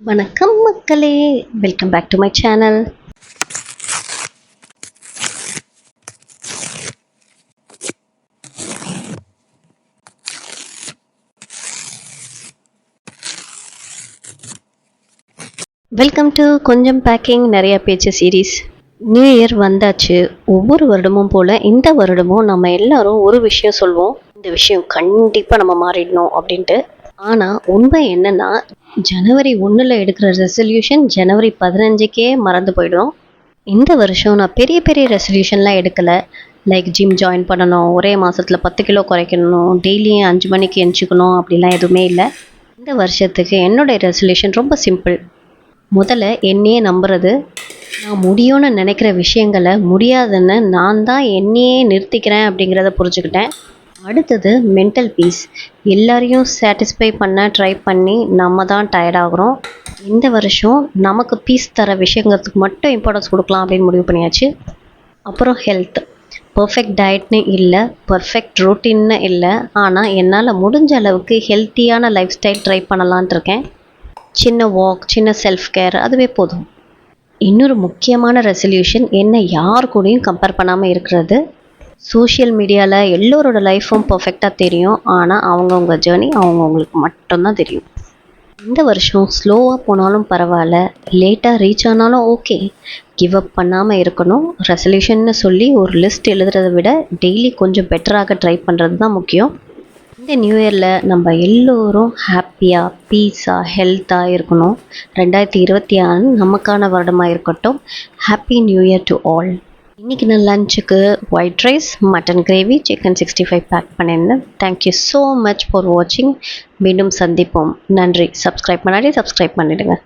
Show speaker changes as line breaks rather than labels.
வணக்கம் மக்களே, welcome back to my channel. Welcome to கொஞ்சம் பேக்கிங் நிறைய பேச்சு சீரீஸ். நியூ இயர் வந்தாச்சு. ஒவ்வொரு வருடமும் போல் இந்த வருடமும் நம்ம எல்லாரும் ஒரு விஷயம் சொல்வோம், இந்த விஷயம் கண்டிப்பாக நம்ம மாறிடணும் அப்படின்ட்டு. ஆனால் உண்மை என்னன்னா, ஜனவரி 1 எடுக்கிற ரெசல்யூஷன் ஜனவரி 15க்கே மறந்து போயிடும். இந்த வருஷம் நான் பெரிய பெரிய ரெசல்யூஷன்லாம் எடுக்கலை. லைக் ஜிம் ஜாயின் பண்ணணும், ஒரே மாதத்தில் 10 கிலோ குறைக்கணும், டெய்லியும் 5 மணிக்கு எந்திரிக்கணும், அப்படிலாம் எதுவுமே இல்லை. இந்த வருஷத்துக்கு என்னுடைய ரெசல்யூஷன் ரொம்ப சிம்பிள். முதல்ல என்னையே நம்புறது. நான் முடியும்னு நினைக்கிற விஷயங்களை முடியாதுன்னு நான் தான் என்னையே நிறுத்திக்கிறேன் அப்படிங்கிறத புரிஞ்சுக்கிட்டேன். அடுத்தது மென்டல் பீஸ். எல்லாரையும் சாட்டிஸ்ஃபை பண்ண ட்ரை பண்ணி நம்ம தான் டயர்டாகிறோம். இந்த வருஷம் நமக்கு பீஸ் தர விஷயங்களுக்கு மட்டும் இம்பார்ட்டன்ஸ் கொடுக்கலாம் அப்படின்னு முடிவு பண்ணியாச்சு. அப்புறம் ஹெல்த். பர்ஃபெக்ட் டயட்னு இல்லை, பர்ஃபெக்ட் ரொட்டீன்னு இல்லை, ஆனால் என்னால் முடிஞ்ச அளவுக்கு ஹெல்த்தியான லைஃப் ஸ்டைல் ட்ரை பண்ணலான்ட்டு இருக்கேன். சின்ன வாக், சின்ன செல்ஃப் கேர், அதுவே போதும். இன்னொரு முக்கியமான ரெசல்யூஷன், என்னை யார் கூடயும் கம்பேர் பண்ணாமல் இருக்கிறது. சோஷியல் மீடியாவில் எல்லோரோட லைஃப்பும் பர்ஃபெக்டாக தெரியும், ஆனால் அவங்கவுங்க ஜேர்னி அவங்கவுங்களுக்கு மட்டும்தான் தெரியும். இந்த வருஷம் ஸ்லோவாக போனாலும் பரவாயில்ல, லேட்டாக ரீச் ஆனாலும் ஓகே, கிவ் அப் பண்ணாமல் இருக்கணும். ரெசல்யூஷன்னு சொல்லி ஒரு லிஸ்ட் எழுதுறதை விட டெய்லி கொஞ்சம் பெட்டராக ட்ரை பண்ணுறது தான் முக்கியம். இந்த நியூ இயரில் நம்ம எல்லோரும் ஹாப்பியாக, பீஸாக, ஹெல்த்தாக இருக்கணும். 2026 நமக்கான வருடமாக இருக்கட்டும். Happy new year to all. இன்றைக்கி நான் லஞ்சுக்கு white rice, mutton gravy, chicken 65 pack பண்ணியிருந்தேன். தேங்க்யூ ஸோ மச் ஃபார் வாட்சிங். மீண்டும் சந்திப்போம். நன்றி. சப்ஸ்கிரைப் பண்ணிடுங்க.